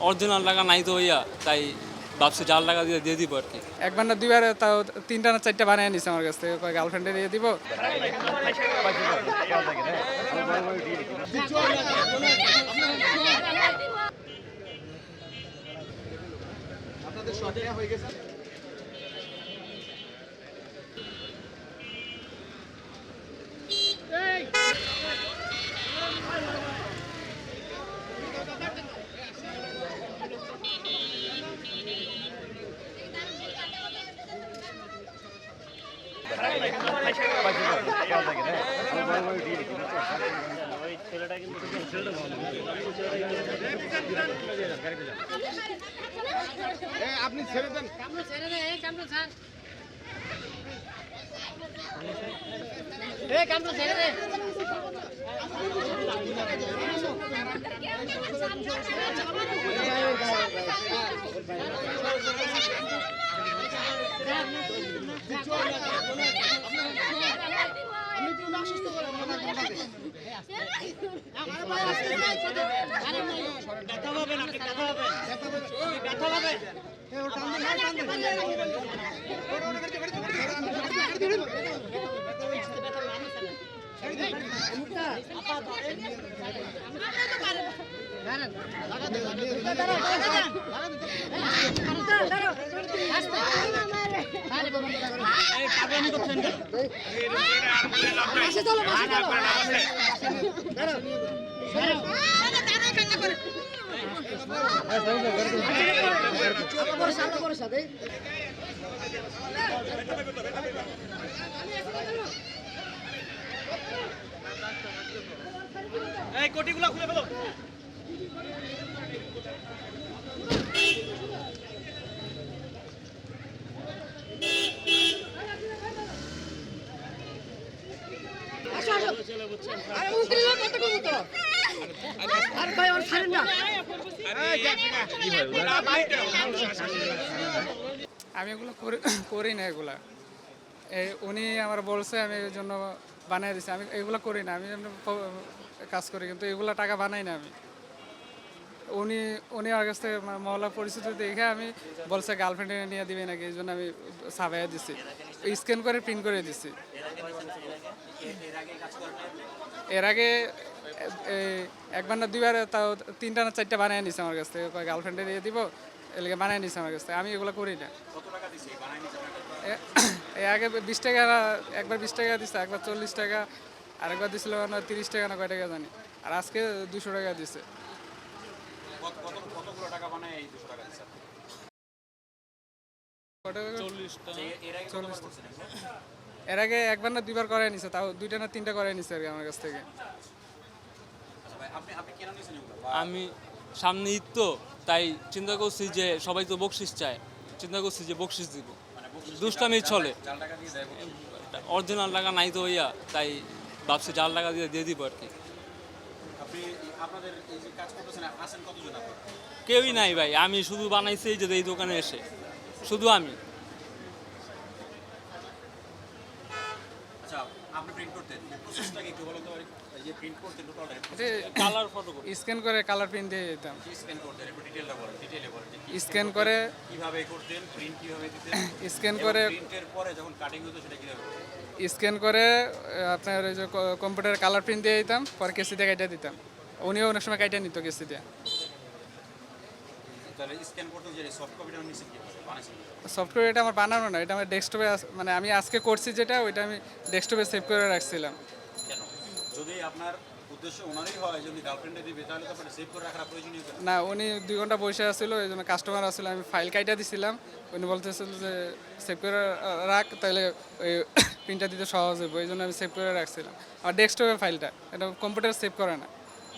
Original টাকা নাই তো ভাইয়া, তাই ভাবছি জাল টাকা দিয়ে দিব আর কি। একবার না দুইবার, তাও তিনটা না চারটা বানিয়ে নিছে আমার কাছ থেকে, গার্লফ্রেন্ডে দিয়ে দিব। আপনাদের শর্ট হয়ে গেছে। আপনি ছেড়ে দেন, ছেড়ে দেন, ছেড়ে দেন। কোটিগুলো খুলে ফেলো। আমি এগুলো করি না, এগুলা উনি আমার বলছে, আমি এই জন্য বানিয়ে দিচ্ছি। আমি এগুলো করি না, আমি এমনি কাজ করি, কিন্তু এগুলো টাকা বানাই না আমি। উনি আমার কাছ থেকে মহল্লা পরিস্থিতি দেখে আমি বলছে গার্লফ্রেন্ডে নিয়ে দিবে নাকি, এই জন্য আমি সাবাইয়া দিচ্ছি, স্ক্যান করে প্রিন্ট করে দিচ্ছি। এর আগে একবার না দুইবার, তাও তিনটা না চারটা বানিয়ে নিছে আমার কাছ থেকে, গার্লফ্রেন্ডে দিয়ে দিব, এলাকা বানিয়ে নিছে আমার কাছ থেকে। আমি এগুলো করি না। এর আগে 20 টাকা, একবার 20 টাকা দিচ্ছে, একবার 40 টাকা, আরেকবার দিছিল 30 টাকা না কয় টাকা জানি, আর আজকে 200 টাকা দিচ্ছে। এর আগে একবার না দুইবার করে নিছে, তাও দুইটা না তিনটা করে নিছে আর কি আমার কাছ থেকে। আমি সামনে ঈদ তো, তাই চিন্তা করছি যে সবাই তো বকশিস চায়, চিন্তা করছি যে বকশিস দিব, দুষ্টামি চলে। অরিজিনাল টাকা নাই তো ভাইয়া, তাই ভাবছি জাল টাকা দিয়ে দিব আর কি। কেউই নাই ভাই, আমি শুধু বানাইছি এই যে এই দোকানে এসে, শুধু আমি। স্ক্যান করে কালার প্রিন্ট দিয়ে দিতাম। স্ক্যান করে কিভাবে করতেন, প্রিন্ট কিভাবে দিতেন, স্ক্যান করে প্রিন্টের পরে যখন কাটিং হতো সেটা কিভাবে করতেন? স্ক্যান করে আপনার ওই যে কম্পিউটারে কালার প্রিন্ট দিয়ে দিতাম, পরে কেসি দিয়ে কাইটা দিতাম। উনিও অনেক সময় কাইটা নিত কেসি দিয়ে। সফটওয়্যার এটা আমার বানানো না, এটা আমার ডেস্কটপে, মানে আমি আজকে করছি যেটা, ওইটা আমি ডেস্কটপে সেভ করে রাখছিলাম। যদি আপনার উদ্দেশ্য ওনারই হয়, যদি গার্লফ্রেন্ডে দিবে, তাহলে তো আপনার সেভ করে রাখার প্রয়োজনীয় না। উনি 2 ঘন্টা বসে আসছিল, এই জন্য কাস্টমার আসছিল, আমি ফাইল কাইটা দিছিলাম। উনি বলতেছিল যে সেভ করে রাখ, তাহলে ওই প্রিন্টটা দিতে সহজ হবে, এই জন্য আমি সেভ করে রাখছিলাম। আর ডেস্কটপে ফাইলটা, এটা কম্পিউটার সেভ করে না,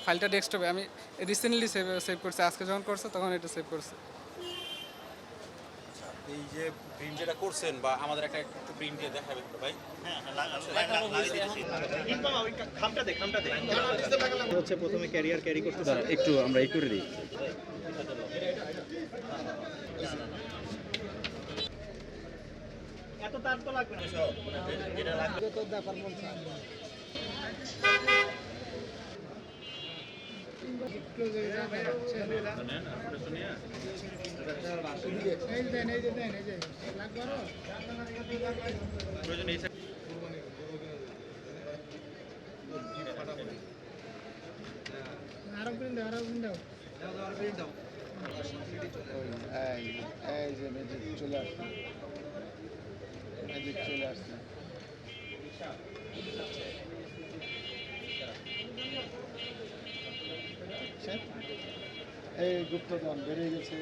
ফাইলটা ডেস্কটপে। আমি রিসেন্টলি সেভ করছি, আজকে যখন করছে তখন এটা সেভ করছে। এই যে প্রিন্ট যেটা করছেন, বা আমাদের একটা একটু প্রিন্ট দিয়ে দেখাবেন তো ভাই। হচ্ছে প্রথমে ক্যারিয়ার ক্যারি করতে একটু আমরা এই করে দিই। এত তার তো লাগবে না, যেটা লাগবে তো ব্যাপার মন চায়। এই যে ম্যাজিক চলে আসছে, ম্যাজিক চলে আসছে। এই গুপ্তধন বেড়ে গেছে।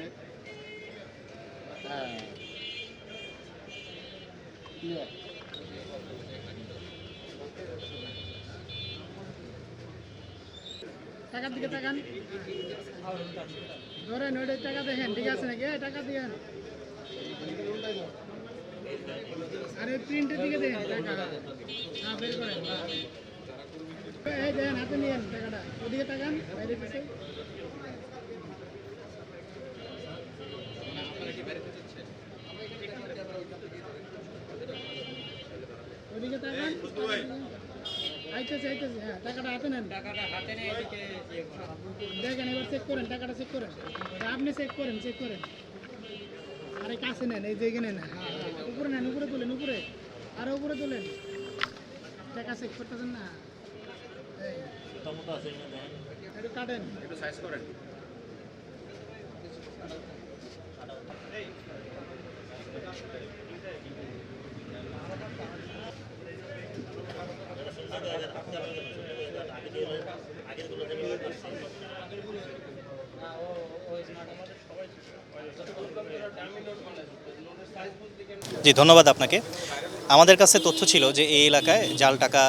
হ্যাঁ ক্লিয়ার। টাকার দিকে তাকান, ধরেন ওইটাই টাকা দেখেন, ঠিক আছে নাকি? এই টাকা দিয়েন, আর এই প্রিন্টের দিকে দেখেন টাকা, হ্যাঁ বের করেন, এই দেখেন হাতে নিয়েন টাকাটা, ওদিকে তাকান, বাইরে পিছে ওদিকে তাকান, আইতেছে আইতেছে, হ্যাঁ টাকাটা হাতে নেন, দেখেন এবার চেক করেন, টাকাটা চেক করেন, আপনি চেক করেন, চেক করেন, আরে কাছে নেন, এই যে এখানে নেন, হ্যাঁ হ্যাঁ উপরে নেন, উপরে তোলেন, উপরে আরো উপরে তোলেন, টাকা চেক করতেছেন না, এই একটু কাটেন, একটু সাইজ করেন। জি ধন্যবাদ আপনাকে। আমাদের কাছে তথ্য ছিল যে এই এলাকায় জাল টাকা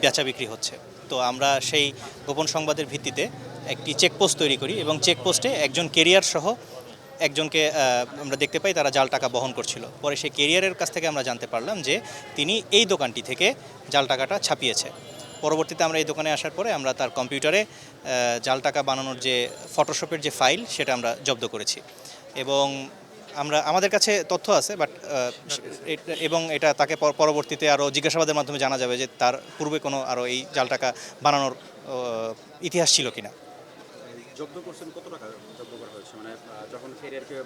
বেচা বিক্রি হচ্ছে, তো আমরা সেই গোপন সংবাদের ভিত্তিতে একটি চেকপোস্ট তৈরি করি এবং চেকপোস্টে একজন কেরিয়ার সহ একজনকে আমরা দেখতে পাই তারা জাল টাকা বহন করছিল। পরে সেই কেরিয়ারের কাছ থেকে আমরা জানতে পারলাম যে তিনি এই দোকানটি থেকে জাল টাকাটা ছাপিয়েছে। পরবর্তীতে আমরা এই দোকানে আসার পরে আমরা তার কম্পিউটারে জাল টাকা বানানোর যে ফটোশপের যে ফাইল সেটা আমরা জব্দ করেছি এবং আমাদের কাছে তথ্য আছে বাট এবং এটা তাকে পরবর্তীতে আরও জিজ্ঞাসাবাদের মাধ্যমে জানা যাবে যে তার পূর্বে কোনো আরও এই জাল টাকা বানানোর ইতিহাস ছিল কিনা। জব্দ করছেন কত টাকা জব্দ করা হয়েছে, মানে যখন ক্যারিয়ারকে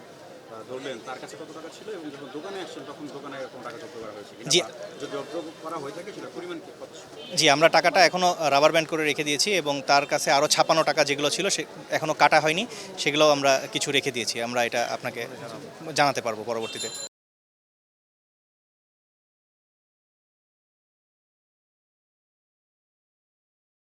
ধরলেন তার কাছে কত টাকা ছিল এবং যখন দোকানে আসছেন তখন দোকানে কোনো টাকা জব্দ করা হয়েছে কিনা, জি। বা যদি জব্দ করা হয়ে থাকে সেটা পরিমাণ কত ছিল? জি, আমরা টাকাটা এখনও রাবার ব্যান্ড করে রেখে দিয়েছি এবং তার কাছে আরও ছাপানো টাকা যেগুলো ছিল সে এখনও কাটা হয়নি, সেগুলোও আমরা কিছু রেখে দিয়েছি। আমরা এটা আপনাকে জানাতে পারবো পরবর্তীতে।